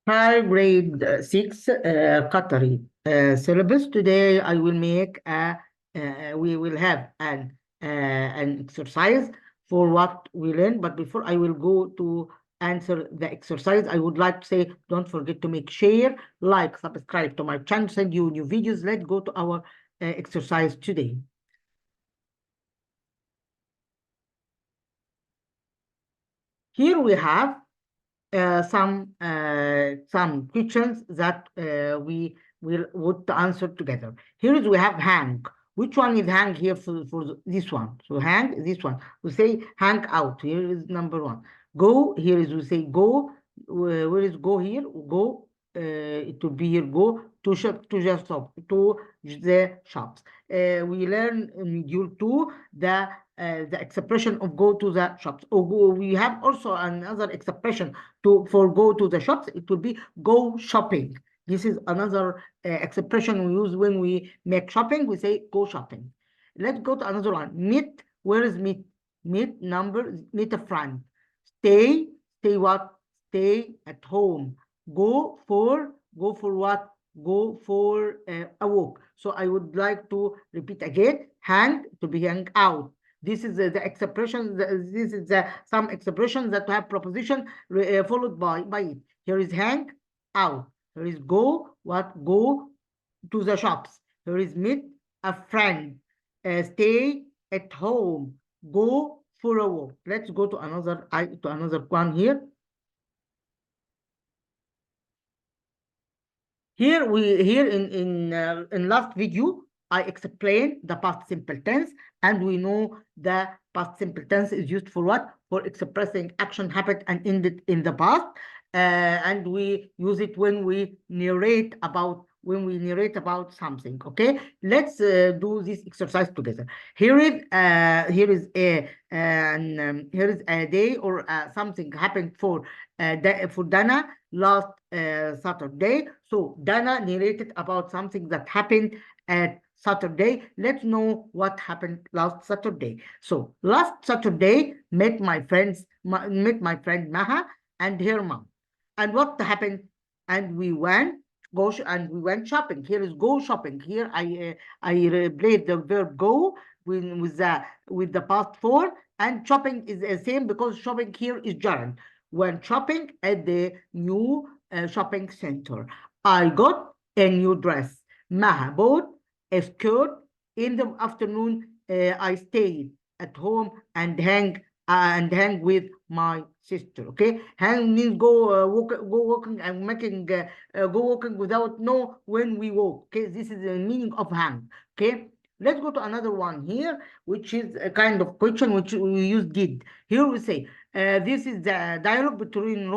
Hi, grade 6 Qatari syllabus. Today I will make we will have an exercise for what we learn. But before I will go to answer the exercise, I would like to say don't forget to make share, like, subscribe to my channel, send you new videos. Let's go to our exercise today. Here we have some questions that we would answer together. Here is we have hang. Which one is hang here for this one? So hang, this one. We say hang out. Here is number one. Go, here is we say go. Where is go here? Go, it will be here, go to shop, to the shop, to the shops. We learn in module 2 the expression of go to the shops. We have also another expression for go to the shops. It will be go shopping. This is another expression we use when we make shopping. We say go shopping. Let's go to another one. Meet. Where is meet? Meet number. Meet a friend. Stay. Stay what? Stay at home. Go for what? Go for a walk. So I would like to repeat again. Hang, to be hang out. This is the expression. This is some expressions that have preposition followed by it. Here is hang out. Here is go, what? Go to the shops. Here is meet a friend. Stay at home. Go for a walk. Let's go to another one here. Here in last video I explained the past simple tense, and we know the past simple tense is used for what? For expressing action happened and ended in the past, and we use it when we narrate about something. Okay, let's do this exercise together. Here is a day or something happened for Dana last Saturday. So Dana narrated about something that happened at Saturday. Let's know what happened last Saturday. So last Saturday, met my friend Maha and her mom. And what happened? And we went shopping. Here is go shopping. Here I replaced the verb go with the past form, and shopping is the same because shopping here is gerund. When shopping at the new shopping center, I got a new dress. Maha bought a skirt. In the afternoon, I stayed at home and hang with my sister. Okay, hang means go walking and making go walking without know when we walk. Okay, this is the meaning of hang. Okay, let's go to another one here, which is a kind of question which we use did. Here we say this is the dialogue between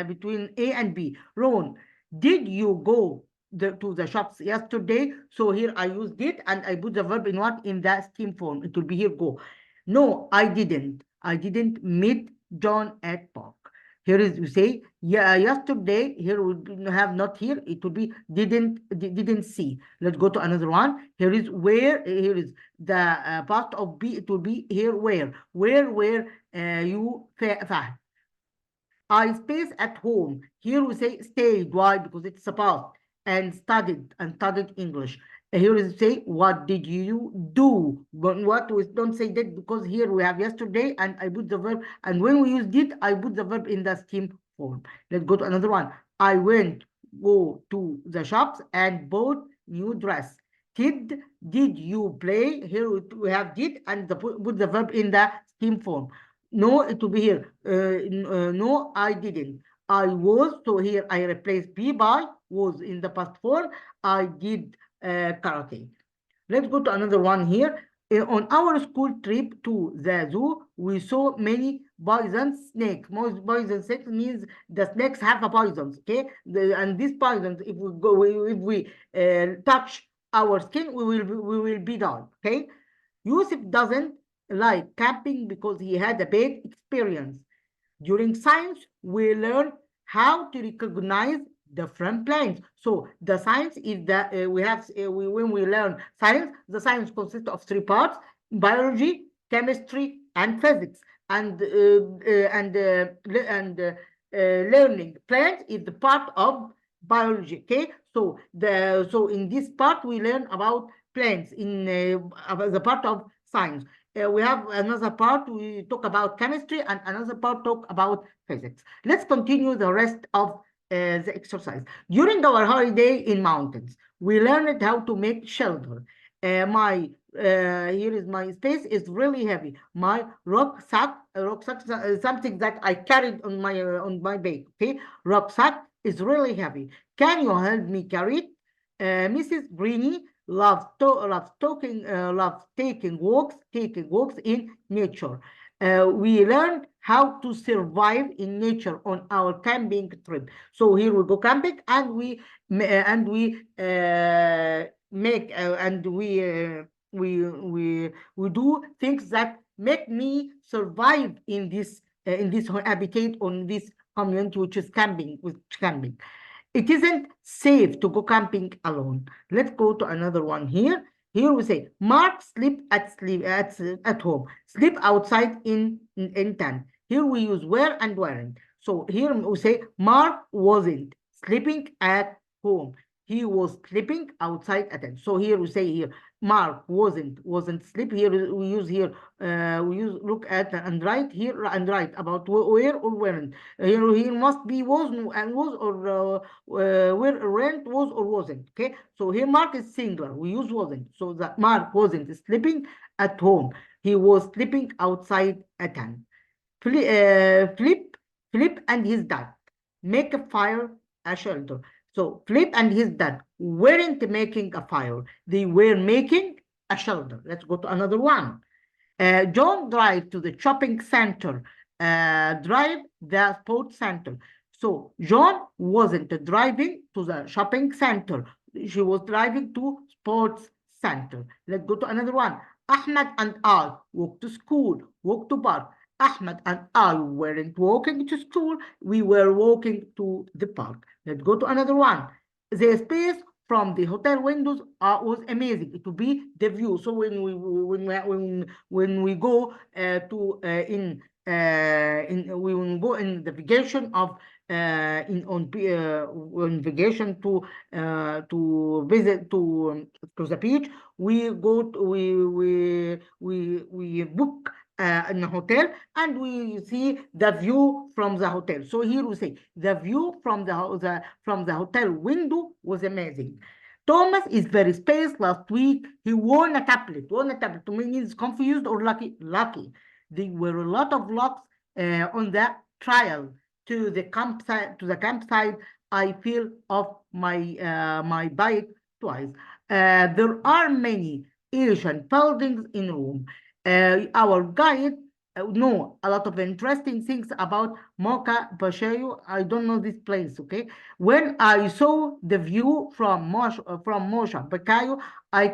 between A and B. Ron, did you go to the shops yesterday? So here I use did and I put the verb in what? In the steam form. It will be here go. No, I didn't. I didn't meet John at park. Here is you say yeah yesterday. Here we have not here. It will be didn't see. Let's go to another one. Here is where. Here is the part of B. It will be here where you fahd. I space at home. Here we say stayed. Why? Because it's a past. And studied English. Here is say what did you do? But what we don't say that because here we have yesterday and I put the verb, and when we use did I put the verb in the steam form. Let's go to another one. I go to the shops and bought new dress. Did you play? Here we have did and put the verb in the steam form. No, it will be here. No, I didn't. I was, so here I replace be by was in the past form. I did karate. Let's go to another one here. On our school trip to the zoo, we saw many poison snakes. Most poison snakes means the snakes have a poison. Okay, and these poisons, if we touch our skin, we will be done. Okay, Yusuf doesn't like camping because he had a bad experience. During science, we learn how to recognize different planes. So the science is that when we learn science, the science consists of 3 parts: biology, chemistry, and physics. And learning plants is the part of biology. Okay, so in this part we learn about plants in about the part of science. We have another part we talk about chemistry and another part talk about physics. Let's continue the rest of the exercise. During our holiday in mountains, we learned how to make shelter. Here is my space is really heavy. My rucksack something that I carried on my back. Okay, rucksack is really heavy. Can you help me carry it? Mrs. Greeny loves taking walks in nature. We learned how to survive in nature on our camping trip. So here we go camping, and we do things that make me survive in this habitat, on this community, which is camping. It isn't safe to go camping alone. Let's go to another one here. Here we say, Mark sleep at home. Sleep outside in tent. Here we use were and weren't. So here we say, Mark wasn't sleeping at home. He was sleeping outside at tent. So here we say here, Mark wasn't sleep. Here we use look at and write here and write about where or weren't. Here must be was and was, or where weren't was or wasn't. Okay, so here Mark is singular. We use wasn't. So that Mark wasn't sleeping at home. He was sleeping outside at tent. Flip and his dad make a fire, a shelter. So Flip and his dad weren't making a fire. They were making a shelter. Let's go to another one. John drive to the shopping center. Drive the sports center. So John wasn't driving to the shopping center. She was driving to sports center. Let's go to another one. Ahmed and I walk to school, walk to park. Ahmed and I weren't walking to school. We were walking to the park. Let's go to another one. The space from the hotel windows was amazing. It will be the view. So when we go when we go in navigation of navigation to visit to the beach, we book in a hotel, and we see the view from the hotel. So here we say the view from the hotel window was amazing. Thomas is very spaced. Last week he won a tablet. To me means confused or lucky. There were a lot of locks on the trail to the campsite. I fell off my bike twice. There are many Asian buildings in Rome. Our guide know a lot of interesting things about Mocha Bashayo. I don't know this place, okay? When I saw the view from Mosha Bakayo, I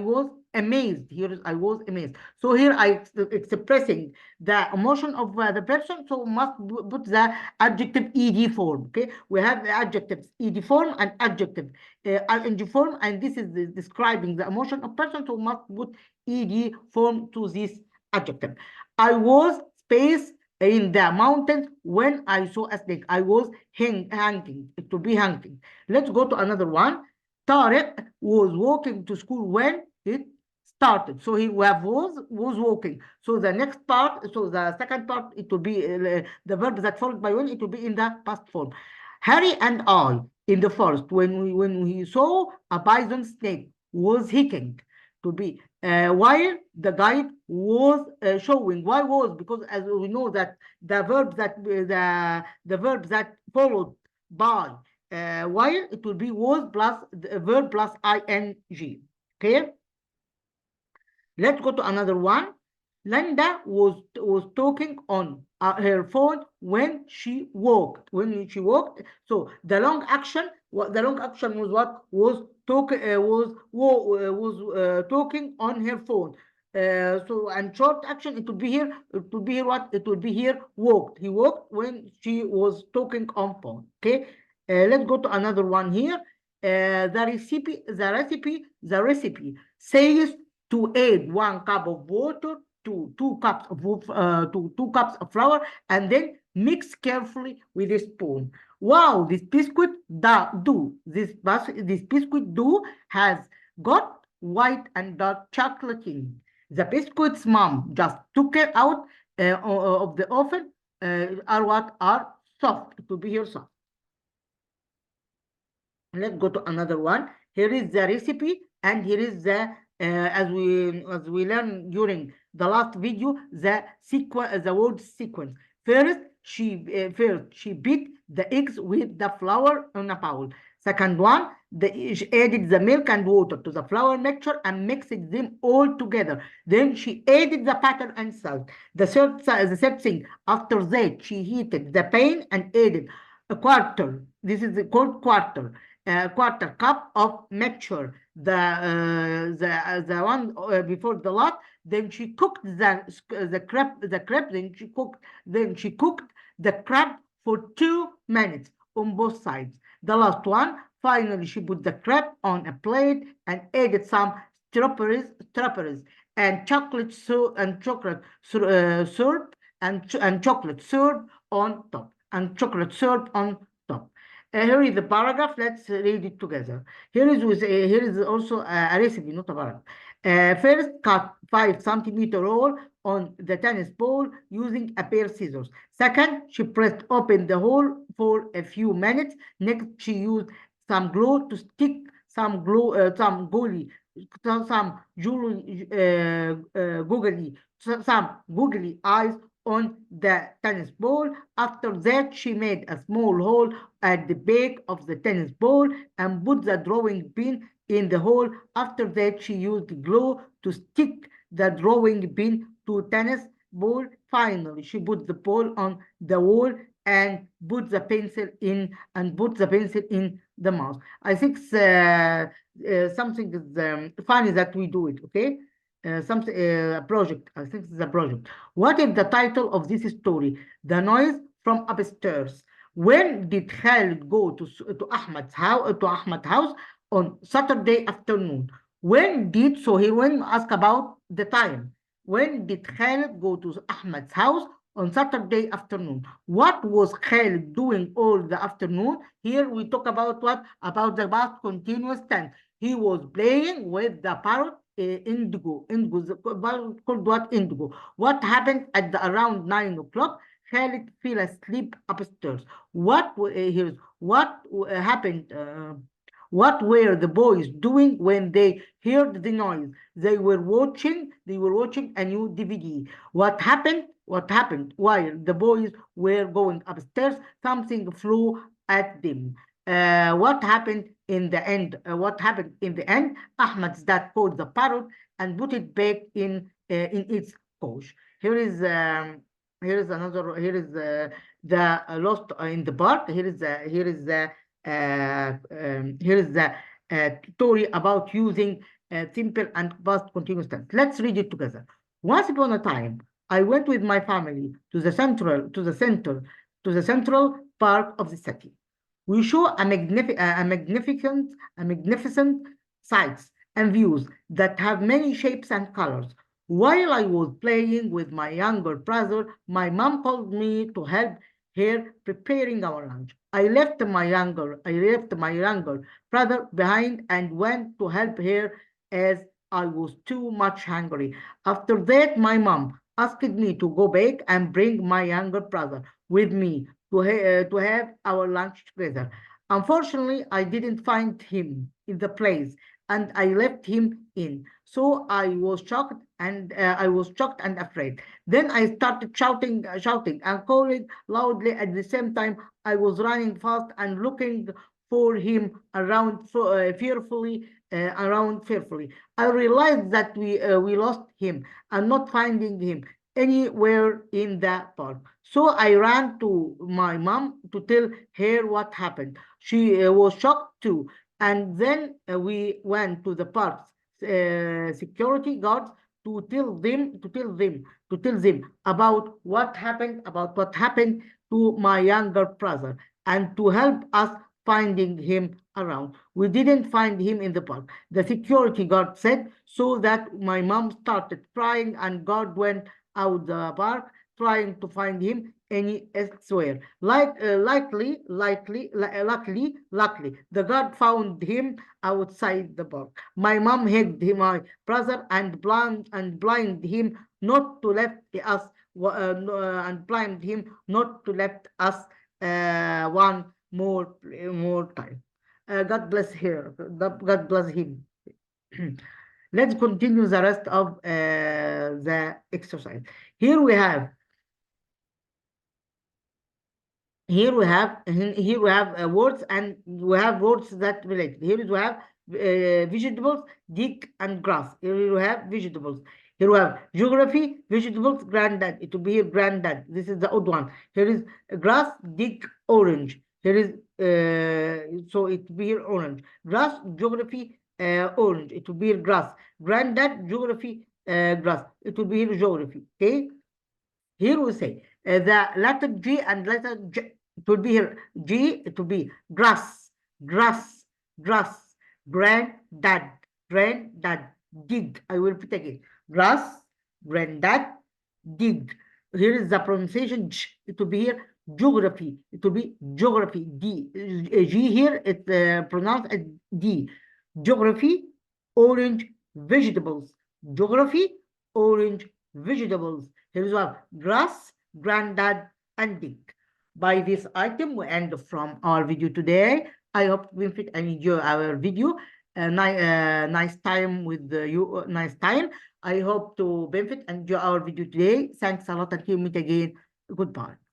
was amazed. I was amazed. So here I expressing the emotion of the person, so must put the adjective ed form. Okay, we have the adjectives ed form and adjective ing form, and this is describing the emotion of person, so must put ed form to this adjective. I was space in the mountains when I saw a snake. I was hanging. It will be hanging. Let's go to another one. Tariq was walking to school when it started. So he was walking. So the next part, so the second part, it will be the verb that followed by when, it will be in the past form. Harry and I in the forest when we saw a bison snake was hiking, to be while the guide was showing. Why was? Because as we know that the verbs that followed by while, it will be was plus the verb plus ing. Okay. Let's go to another one. Linda was talking on her phone when she walked. So the long action was what? Was talking on her phone. So and short action, it will be here. It will be here what? It will be here walked. He walked when she was talking on phone. Okay. Let's go to another one here. The recipe says to add 1 cup of water to 2 cups of flour and then mix carefully with a spoon. Wow, this biscuit dough has got white and dark chocolate in. The biscuit's mom just took it out of the oven. Are soft, to be here soft. Let's go to another one. Here is the recipe, and here is the as we learned during the last video, the word sequence. First, she beat the eggs with the flour in a bowl. Second one, she added the milk and water to the flour mixture and mixed them all together. Then she added the butter and salt. The third thing, after that, she heated the pan and added a quarter. This is called quarter cup of mixture. The one before the lot. Then she cooked the crab. Then she cooked the crab for 2 minutes on both sides. The last one. Finally, she put the crab on a plate and added some strawberries and chocolate syrup and chocolate syrup on top. Here is the paragraph. Let's read it together. Here is also a recipe, not a paragraph. First, cut 5 centimeter roll on the tennis ball using a pair of scissors. Second, she pressed open the hole for a few minutes. Next, she used some glue to stick some googly eyes on the tennis ball. After that, she made a small hole at the back of the tennis ball and put the drawing pin in the hole. After that, she used glue to stick the drawing pin to tennis ball. Finally, she put the ball on the wall and put the pencil in the mouse. I think something is funny that we do it, okay? A project. I think it's a project. What is the title of this story? The noise from upstairs. When did Khalid go to Ahmad's house on Saturday afternoon? When ask about the time. When did Khalid go to Ahmad's house on Saturday afternoon? What was Khalid doing all the afternoon? Here we talk about what? About the past continuous tense. He was playing with the parrot Indigo called what? Indigo. What happened at around 9 o'clock? Khalid fell asleep upstairs. What happened? What were the boys doing when they heard the noise? They were watching a new DVD. What happened while the boys were going upstairs? Something flew at them. What happened in the end? Ahmad's dad caught the parrot and put it back in its pouch. Here is the lost in the park. Here is the story about using simple and past continuous tense. Let's read it together. Once upon a time, I went with my family to the central park of the city. We show a magnificent sights and views that have many shapes and colors. While I was playing with my younger brother, my mom called me to help her preparing our lunch. I left my younger brother behind and went to help her as I was too much hungry. After that, my mom asked me to go back and bring my younger brother with me to have our lunch together. Unfortunately, I didn't find him in the place, and I left him in. So I was shocked and afraid. Then I started shouting and calling loudly. At the same time, I was running fast and looking for him around fearfully. I realized that we lost him and not finding him anywhere in the park. So I ran to my mom to tell her what happened. She was shocked too. And then we went to the park's security guards to tell them about what happened to my younger brother and to help us finding him around. We didn't find him in the park. The security guard said, so that my mom started crying and God went out the park trying to find him elsewhere. Luckily, the guard found him outside the park. My mom hugged my brother and blinded him not to let us one more time. God bless her. God bless him. Let's continue the rest of the exercise. Here we have words, and we have words that relate. Here we have vegetables, dig, and grass. Here we have vegetables. Here we have geography, vegetables, granddad. It will be here, granddad. This is the odd one. Here is grass, dig, orange. Here is so it will be here orange. Grass, geography, orange. It will be here grass. Granddad, geography, grass. It will be here geography. Okay. Here we say the letter G and letter J. It will be here G. It will be grass, grass, grass. Granddad, granddad. Dig. I will repeat again. Grass, granddad, dig. Here is the pronunciation J. It will be here geography. It will be geography. D. G here it pronounced as D. Geography, orange, vegetables. Geography, orange, vegetables. Here is one grass, granddad, and dig. By this item, we end from our video today. I hope you benefit and enjoy our video. Nice time with you. Nice time. I hope to benefit and enjoy our video today. Thanks a lot and see you meet again. Goodbye.